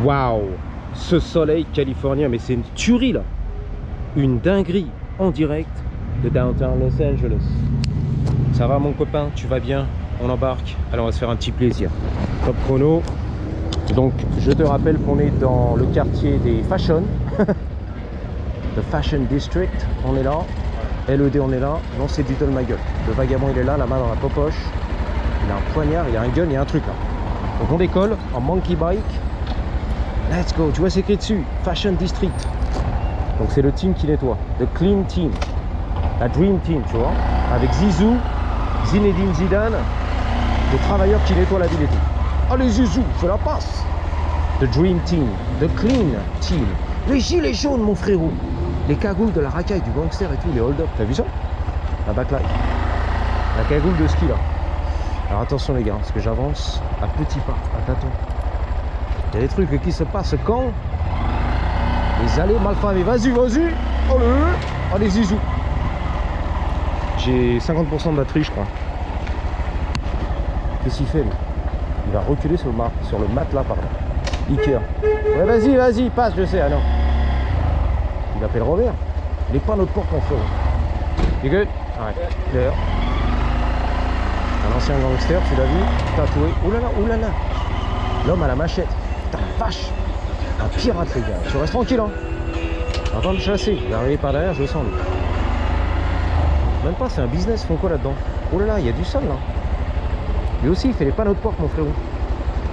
Waouh, ce soleil californien, mais c'est une tuerie là. Une dinguerie en direct de downtown Los Angeles. Ça va mon copain, tu vas bien? On embarque. Alors on va se faire un petit plaisir. Top chrono. Donc je te rappelle qu'on est dans le quartier des Fashion. The Fashion District, on est là. LED, on est là. Non, c'est du ma gueule. Le vagabond, il est là, la main dans la poche. Il a un poignard, il a un gun, il y a un truc là. Donc on décolle en monkey bike. Let's go. Tu vois, c'est écrit dessus. Fashion District. Donc c'est le team qui nettoie. The Clean Team. La Dream Team, tu vois. Avec Zizou, Zinedine Zidane. Les travailleurs qui nettoient la ville et tout. Allez Zizou, fais la passe. The Dream Team. The Clean Team. Les gilets jaunes, mon frérot. Les cagoules de la racaille, du gangster et tout, les hold-up. T'as vu ça? La backlight. La cagoule de ski là. Alors attention les gars, parce que j'avance à petits pas, à tâtons. Il y a des trucs qui se passent quand les allées mal famées. Vas-y, vas-y. Allez, Zizou. J'ai 50% de batterie, je crois. Qu'est-ce qu'il fait lui? Il va reculer sur le matelas, pardon. Ikea. Ouais, vas-y, vas-y, passe, je sais. Ah non. Il appelle Robert. Il n'est pas notre porte, mon frère. You good? Alright. There. Un ancien gangster, tu l'as vu? Tatoué. Oulala, oulala. L'homme à la machette. Putain, la vache. Un pirate, les gars. Tu restes tranquille, hein. On va me chasser. Il est arrivé par derrière, je le sens, lui. Même pas, c'est un business. Ils font quoi là-dedans? Oulala, il y a du sol, là. Lui aussi, il fait les panneaux de porte, mon frérot.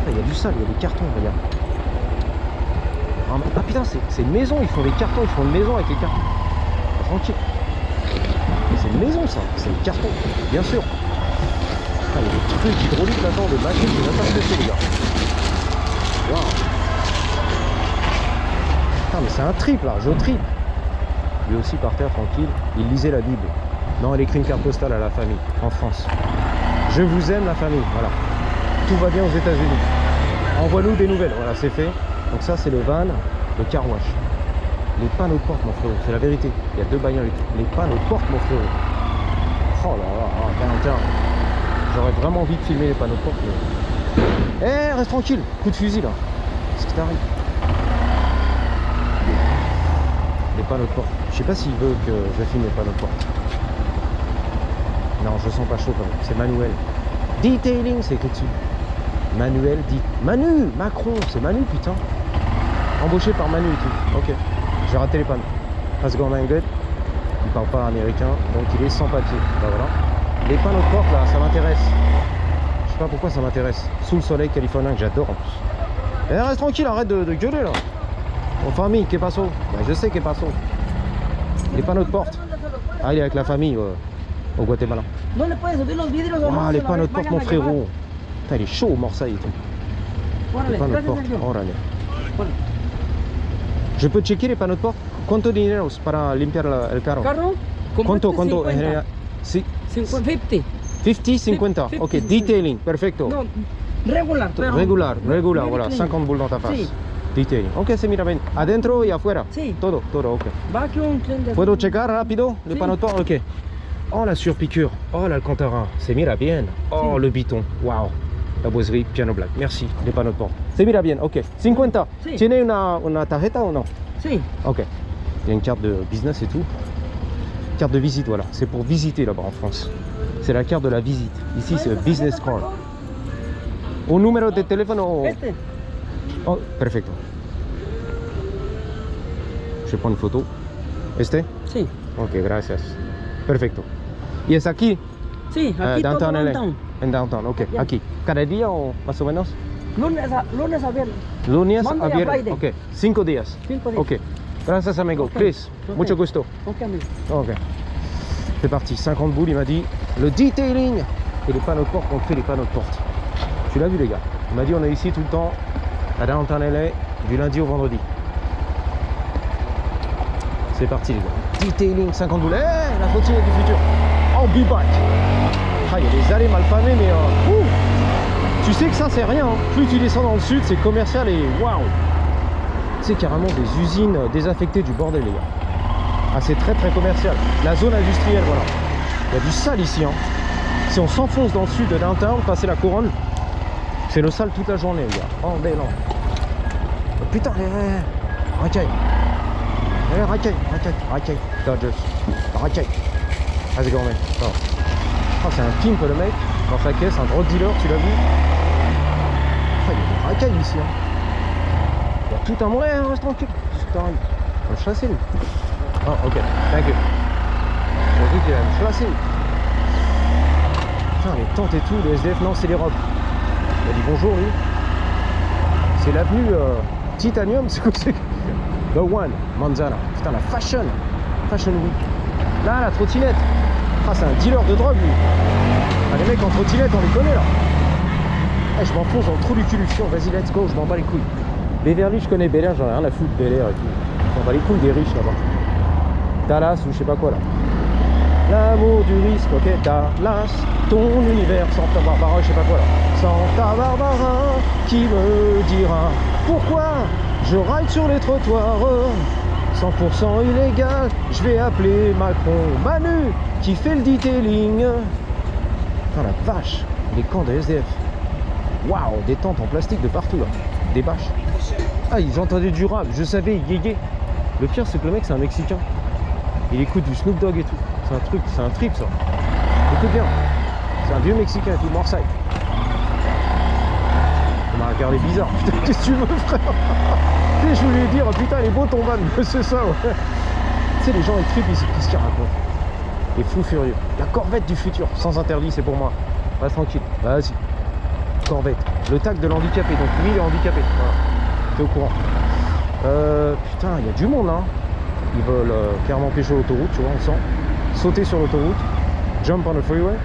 Il y a du sol, il y a des cartons, regarde. Ah putain, c'est une maison, ils font des cartons, ils font une maison avec les cartons. Tranquille. C'est une maison ça, c'est des cartons, bien sûr. Ah, il y a des trucs hydrauliques là-dedans, de machines, je sais même pas ce que c'est les gars. Waouh. Putain, mais c'est un trip là, je tripe. Lui aussi par terre, tranquille, il lisait la Bible. Non, elle écrit une carte postale à la famille, en France. Je vous aime la famille, voilà. Tout va bien aux États-Unis. Envoie-nous des nouvelles, voilà, c'est fait. Donc ça c'est le van, le car wash. Les panneaux de porte mon frérot, c'est la vérité. Il y a deux bagnoles. Les panneaux de porte mon frérot. Oh là là, tiens. J'aurais vraiment envie de filmer les panneaux de porte. Mais... Eh, reste tranquille, coup de fusil là. Qu'est-ce qui t'arrive? Les panneaux de porte. Je sais pas s'il veut que je filme les panneaux de porte. Non, je sens pas chaud quand même. C'est manuel. Detailing, c'est écrit dessus. Manuel dit. Manu, Macron, c'est Manu putain. Embauché par Manu et tout. Ok. J'ai raté les panneaux. Parce qu'on a un good. Il parle pas américain, donc il est sans papier. Ben voilà. Les panneaux de porte là, ça m'intéresse. Je sais pas pourquoi ça m'intéresse. Sous le soleil californien que j'adore en plus. Eh, reste tranquille, arrête de gueuler là. Mon famille, qu'est passo? Ben, je sais qu'est passo. Les panneaux de porte. Ah, il est avec la famille au Guatemala. Ah, les panneaux de porte, mon frérot. Putain, il est chaud au morsaille et tout. Les panneaux de porte. Oh là là. Je peux checker les panneaux de porte? ¿Cuánto dinero para limpiar el carro? ¿Cuánto? En general? Sí. 50. 50, 50. Ok, detailing, perfecto. No, regular. Regular, voilà, 50 boules dans ta face. Sí. Detailing. Ok, se mira bien. Adentro y afuera. Sí. Todo, ok. Vacuum cleaner. ¿Puedo checar rápido les Sí. panneaux de porte? Ok. Oh, la surpiqûre. Oh, l'Alcantara. Se mira bien. Oh, Sí. le biton. Wow. La boiserie, piano black. Merci. Les panneaux de porte. Se mira bien. Ok. 50. Sí. ¿Tiene una tarjeta o no? Sí. Ok. Il y a une carte de business et tout. Carte de visite, voilà. C'est pour visiter là-bas en France. C'est la carte de la visite. Ici, c'est business card. Un numéro de téléphone o... Este. Oh, perfecto. Je vais prendre une photo. Este? Sí. Ok, gracias. Perfecto. ¿Y es aquí? Sí, aquí todo downtown LA. downtown. En downtown, ok. Ya. Aquí. ¿Cada día o más o menos? Lunes a viernes. Lunes Monday a a viernes. Friday. Ok. 5 días. 5 días. Ok. Gracias, amigo. Ok. Please. Ok. Mucho gusto. Ok, amigo. Ok. C'est parti. 50 boules, il m'a dit. Le detailing et les panneaux de porte. On fait les panneaux de porte. Tu l'as vu, les gars? Il m'a dit on est ici tout le temps à downtown LA du lundi au vendredi. C'est parti, les gars. Detailing, 50 boules. Eh, la trottinette du futur. En b-bike. Ah, il y a des allées mal famées, mais tu sais que ça, c'est rien. Hein. Plus tu descends dans le sud, c'est commercial et waouh. C'est carrément des usines désaffectées du bordel, les gars. Ah, c'est très très commercial. La zone industrielle, voilà. Il y a du sale ici. Hein. Si on s'enfonce dans le sud de downtown, passer la couronne, c'est le sale toute la journée, les gars. Oh, belle. putain, racaille. Racaille. Dodgers. Racaille. How's it going, man? Oh, c'est un pimp le mec, dans sa caisse, un drug dealer, tu l'as vu? Oh, il y a des racailles ici. Hein. Il y a tout un monde, reste tranquille. Putain, il va me chasser lui. Oh, ok, thank you. J'ai vu qu'il va me chasser. Putain, les tentes et tout, les SDF, non, c'est les robes. Il a dit bonjour lui. C'est l'avenue Titanium, c'est quoi c'est? The One, Manzana. Putain, la Fashion Week. Là, la trottinette. Ah, c'est un dealer de drogue lui. Ah, les mecs en trottinette, on les connaît là. Eh, je m'enfonce dans le trou du cul. Vas-y, let's go, je m'en bats les couilles. Beverly, je connais Bel Air, j'en ai rien à foutre Bel Air et tout. Je m'en bats les couilles des riches là-bas. Dallas ou je sais pas quoi là. L'amour du risque, ok, Dallas, ton univers, Santa Barbara, je sais pas quoi là. Santa Barbara, qui me dira pourquoi je ride sur les trottoirs 100% illégal, je vais appeler Macron. Manu, qui fait le detailing. Putain la vache, les camps de SDF. Waouh, des tentes en plastique de partout là, des bâches. Ah, ils entendaient du rap, je savais, yéyé. Le pire c'est que le mec c'est un Mexicain. Il écoute du Snoop Dogg et tout. C'est un trip ça. Écoute bien. C'est un vieux Mexicain et tout, Marseille. Il m'a regardé bizarre. Putain, qu'est-ce que tu veux, frère? Tu sais, je voulais dire, putain, il est beau ton van. C'est ça, ouais. Tu sais, les gens, ils tripent, qu'est-ce qu'ils racontent? Les fous furieux. La Corvette du futur, sans interdit, c'est pour moi. Reste tranquille. Vas-y. Corvette. Le tag de l'handicapé. Donc, lui, il est handicapé. Voilà. T'es au courant. Putain, il y a du monde, hein. Ils veulent clairement pêcher l'autoroute, tu vois, on sent. Sauter sur l'autoroute. Jump on the freeway.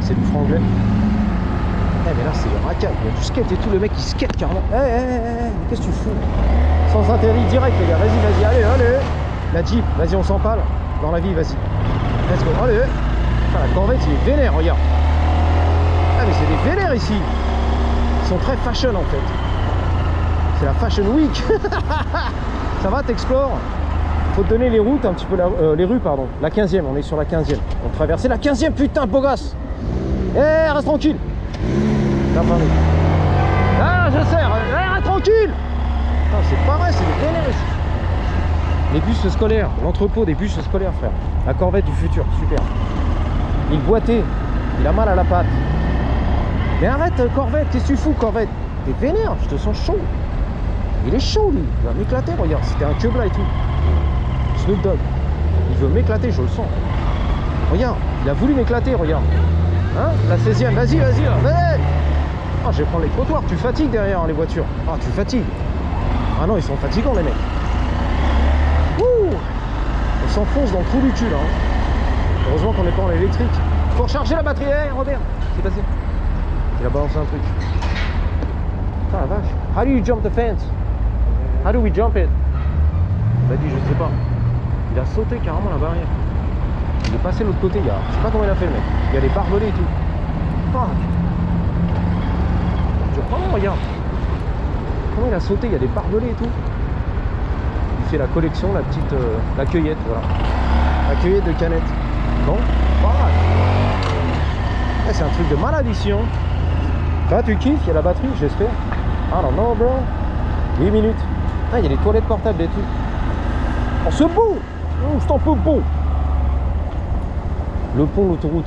C'est du franglais. Eh mais là c'est le racaille, il y a du skate et tout, le mec il skate carrément. Mais qu'est-ce que tu fous? Sans interdit direct les gars, vas-y, allez. La Jeep, vas-y on s'empale. Dans la vie, vas-y. Let's go, allez. Enfin, la Corvette il est vénère, regarde. Ah mais c'est des vénères ici. Ils sont très fashion en fait. C'est la Fashion Week. Ça va, t'explores? Faut te donner les routes un petit peu, les rues pardon. La 15e, on est sur la 15e. On traversait la 15e, putain, beau gosse. Eh, reste tranquille. Ah, je sers. Eh, reste tranquille. Ah, c'est pas vrai, c'est des vénères ici. Les bus scolaires, l'entrepôt des bus scolaires, frère. La Corvette du futur, super. Il boitait, il a mal à la patte. Mais arrête, Corvette, qu'est-ce que tu fous, Corvette? T'es vénère, je te sens chaud. Il est chaud, lui. Il va m'éclater, regarde. C'était un queue et tout. Snoop Dogg. Il veut m'éclater, je le sens. Regarde, il a voulu m'éclater, regarde. Hein? La 16e, vas-y, là. Hey, oh, je vais prendre les trottoirs. Tu fatigues derrière, hein, les voitures. Ah, tu fatigues. Ah non, ils sont fatigants, les mecs. Ouh, on s'enfonce dans le trou du cul, là. Hein. Heureusement qu'on n'est pas en électrique. Faut recharger la batterie. Hey, Robert, c'est passé. Il a balancé un truc. Putain, la vache. How do you jump the fence? How do we jump it? Il m'a dit, je sais pas. Il a sauté carrément la barrière. Il est passé de l'autre côté, je sais pas comment il a fait le mec. Il y a des barbelés et tout. Fuck. Oh, regarde. Comment il a sauté, il y a des barbelés et tout. Il fait la collection, la petite. La cueillette, voilà. La cueillette de canettes. Non? Fuck. C'est un truc de malade ici, hein. Là, tu kiffes, il y a la batterie, j'espère. I don't know, bro. 8 minutes. Ah, il y a des toilettes portables et tout. Oh, c'est beau! Oh, c'est un peu beau! Le pont, l'autoroute.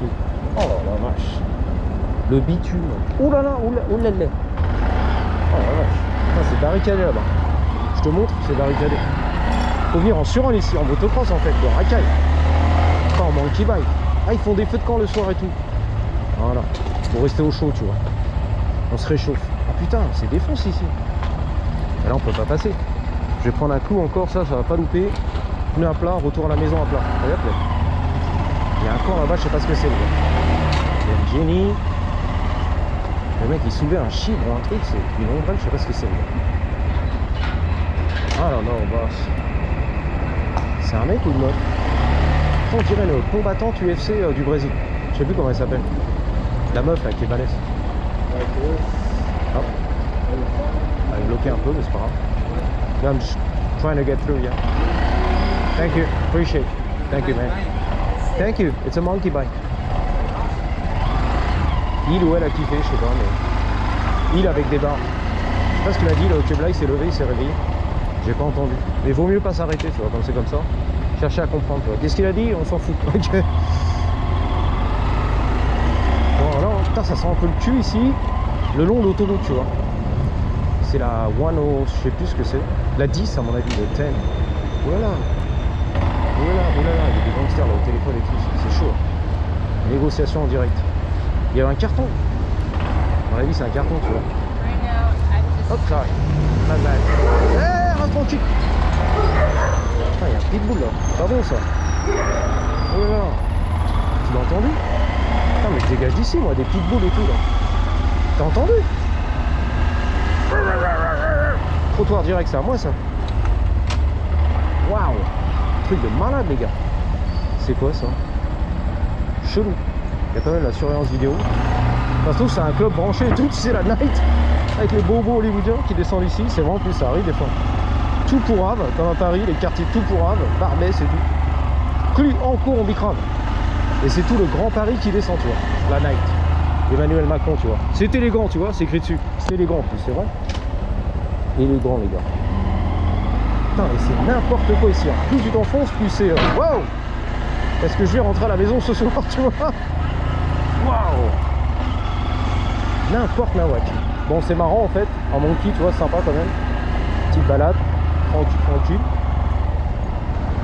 Oh la vache. Le bitume. Oh là là, oh là là. Oh la vache. Ah, c'est barricadé là-bas. Je te montre, c'est barricadé. Faut venir en surrun ici, en motocross en fait, de racaille. Pas en monkey bike. Ah, ils font des feux de camp le soir et tout. Voilà. Pour rester au chaud, tu vois. On se réchauffe. Ah putain, c'est défonce ici. Et là, on peut pas passer. Je vais prendre un coup encore, ça va pas louper. Pneu à plat, retour à la maison à plat. Regarde là. Il y a un camp là-bas, je sais pas ce que c'est. Il y a une génie. Le mec il soulevait un chibre ou un truc, c'est une ombrelle, je sais pas ce que c'est. Ah non, non, boss. C'est un mec ou une meuf? On dirait le combattante UFC du Brésil. Je sais plus comment elle s'appelle. La meuf là qui est balèze. Oh. Elle est bloquée un peu, mais c'est pas grave. I'm just trying to get through, yeah. Thank you, appreciate it. Thank you, man. Thank you, it's a monkey bike. Il ou elle a kiffé, je sais pas, mais il avec des barres. sais pas ce qu'il a dit, le hockey il s'est levé, il s'est réveillé. J'ai pas entendu. Mais vaut mieux pas s'arrêter, tu vois, quand c'est comme ça. Chercher à comprendre, tu vois. Qu'est-ce qu'il a dit? On s'en fout. Ok. Bon, alors, putain, ça sent un peu le cul ici, le long de l'autoroute, tu vois. C'est la 10, je sais plus ce que c'est. La 10, à mon avis, le 10. Voilà. Voilà, voilà, il y a des gangsters là au téléphone et tout, c'est chaud. Négociation en direct. Il y a un carton. À mon avis, c'est un carton, tu vois. Hop, ça arrive. Eh, reste tranquille. Putain, il y a un pitbull là. C'est pas bon ça. Oh là là. Tu l'as entendu? Putain, mais je dégage d'ici, moi, des pitbulls et tout là. T'as entendu? Trottoir direct, c'est à moi ça. Waouh. Truc de malade, les gars. C'est quoi ça? Chelou. Il y a quand même la surveillance vidéo. Ça se trouve, c'est un club branché et tout, tu sais, la night. Avec les bobos hollywoodiens qui descendent ici. C'est vraiment plus, ça arrive des fois. Tout pourrave, comme à Paris, les quartiers tout pourrave, Barbès et tout. Cru en cours, on bicrave. Et c'est tout le Grand Paris qui descend, tu vois. La night. Emmanuel Macron, tu vois. C'est élégant, tu vois, c'est écrit dessus. C'est élégant en plus, c'est vrai. Élégant, les gars. Putain, mais c'est n'importe quoi ici. Plus tu t'enfonces, plus c'est... Waouh! Est-ce que je vais rentrer à la maison ce soir, tu vois? Waouh! N'importe nawak. Bon, c'est marrant en fait. En monkey, tu vois, sympa quand même. Petite balade. Tranquille.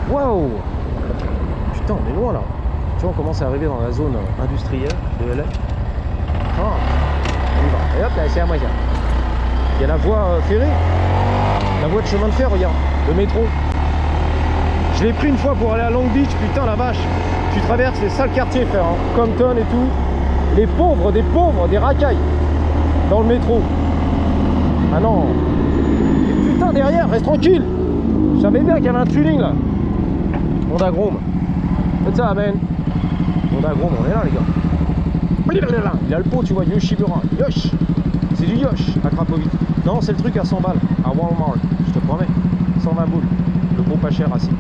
Waouh! Putain, on est loin là. Tu vois, on commence à arriver dans la zone industrielle de LA. Ah, on y va. Et hop, là, c'est à moi, ça. Il y a la voie ferrée. La voie de chemin de fer, regarde. Le métro. Je l'ai pris une fois pour aller à Long Beach. Putain, la vache. Tu traverses les sales quartiers, frère. Hein. Compton et tout. Les pauvres, des racailles. Dans le métro. Ah non. Et putain, derrière, reste tranquille. Je savais bien qu'il y avait un tuning là. Honda Grom. What's up, man? Honda Grom, on est là, les gars. Il a le pot, tu vois, Yoshimura. Yosh. C'est du Yosh à Cracovie. Non, c'est le truc à 100 balles à Walmart. Je te promets. 120 boules. Le pot pas cher assis.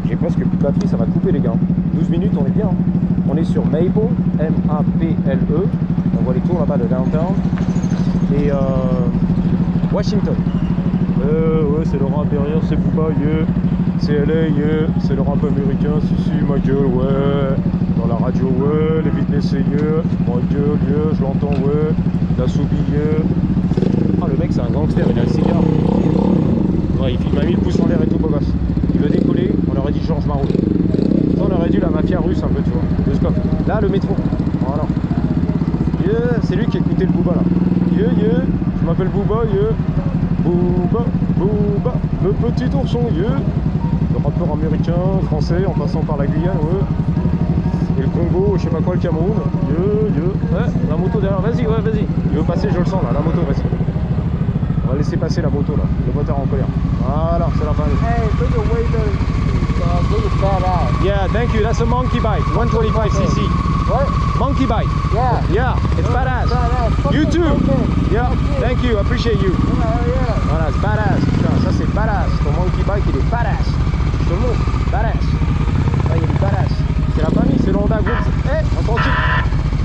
J'ai presque plus de batterie, ça va couper, les gars. 12 minutes, on est bien. On est sur Maple, M-A-P-L-E. On voit les tours là-bas de downtown. Et Washington. Ouais, c'est le rap derrière, c'est Booba, yeah. C'est LA, yeah. C'est le rap américain, si, ma gueule, ouais. Dans la radio, ouais. Les vitesses, yeah. Ma gueule, yeah. Je l'entends, ouais. La soubie, yeah. Ah, le mec, c'est un gangster, il a le cigare. Ouais, il m'a mis le pouce en l'air et tout, beau gosse. Il veut décoller, on aurait dit Georges Marot. On aurait dit la mafia russe un peu, tu vois. Le scope. Là, le métro. Voilà. Yeah, c'est lui qui écoutait le Booba là. Yeah, yeah. Je m'appelle Booba, yeah. Booba, Booba, le petit ourson, yeah. Le rappeur américain, français, en passant par la Guyane, ouais. Et le Congo, je sais pas quoi, le Cameroun. Yeah, yeah. Ouais, la moto derrière, vas-y, ouais, vas-y. Il veut passer, je le sens là, la moto, vas-y. On va laisser passer la moto là, le moteur en colère. Voilà, c'est la fin. Hey, look at waiter. Look at badass. Yeah, thank you. That's a monkey bike, 125 cc. What? Monkey bike. Yeah. Yeah, it's badass. Badass. You too. Okay. Yeah, thank you. I appreciate you. Yeah. Voilà, c'est badass. Putain, ça c'est badass. Ton monkey bike, il est badass. Je te le montre. Badass. Ah, il est badass. C'est la famille, c'est le Honda Group. Eh, on tranquille.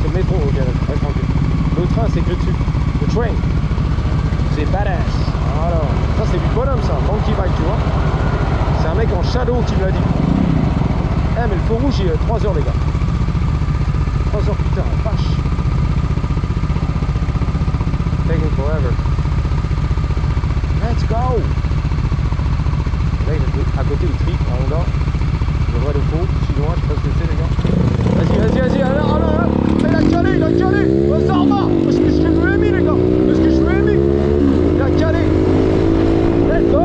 C'est le métro, ok, reste tranquille. Le train, c'est écrit dessus. Le train. C'est badass. Voilà. Ça, c'est du bonhomme, ça. Monkey bike, tu vois. C'est un mec en shadow qui me l'a dit. Eh, mais le feu rouge, il est 3 heures, les gars. 3 heures, putain, la vache. Taking forever. Let's go. Là, à côté, il tripe en Honda. Le vrai, le faux, chinois, je sais pas ce que c'est, les gars. Vas-y, alors. Il a calé. Oh, ça repart. Parce que je lui ai mis, les gars. Il a calé. Let's go.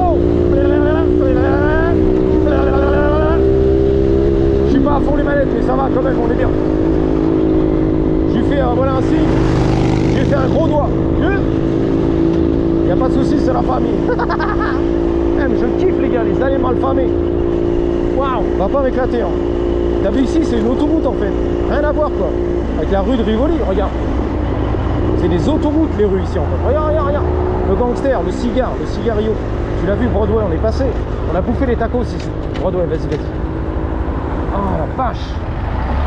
Je suis pas à fond les manettes, mais ça va quand même, on est bien. J'ai fait, voilà un signe. J'ai fait un gros doigt. Il n'y a pas de soucis, c'est la famille. Je kiffe, les gars, les allées mal famées. Waouh, va pas m'éclater. Hein. T'as vu ici, c'est une autoroute en fait. Rien à voir quoi. Avec la rue de Rivoli, regarde. C'est des autoroutes les rues ici en fait. Regarde. Le gangster, le cigario. Tu l'as vu, Broadway, on est passé. On a bouffé les tacos ici. Broadway, vas-y. Oh la vache.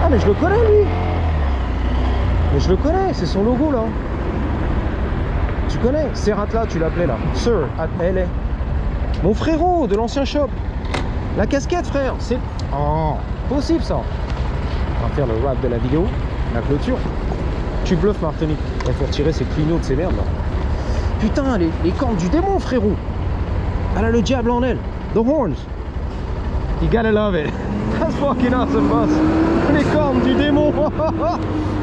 Ah mais je le connais lui. Mais je le connais, c'est son logo là. Tu connais Serratla, tu l'appelais là. Sir at LA. Mon frérot de l'ancien shop. La casquette, frère. C'est... Oh, possible ça. On va faire le wrap de la vidéo. La clôture. Tu bluffes, Martinique. Il faut retirer ces clignots de ces merdes là. Putain, les cornes du démon, frérot. Elle a le diable en elle. The horns. You gotta love it. That's fucking awesome, boss. Les cornes du démon.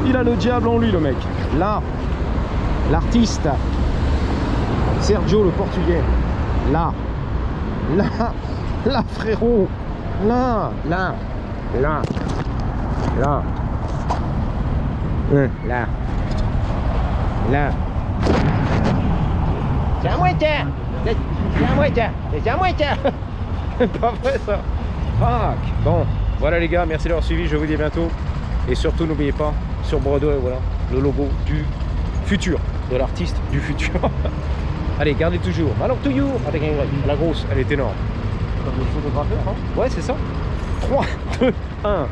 Il a le diable en lui, le mec. Là, l'artiste. Sergio, le portugais. Là. Là. Là, frérot. Là. Là. Là. Là. Là. Là. C'est à moi, tiens. C'est à moi, tiens. C'est à moi, tiens. Pas vrai, ça. Fuck. Bon, voilà les gars, merci d'avoir suivi, je vous dis à bientôt. Et surtout, n'oubliez pas, sur Broadway, voilà, le logo du futur, de l'artiste du futur. Allez, gardez toujours. Alors, to you, avec la grosse, elle est énorme. Comme le photographeur, hein. Ouais, c'est ça. 3, 2, 1.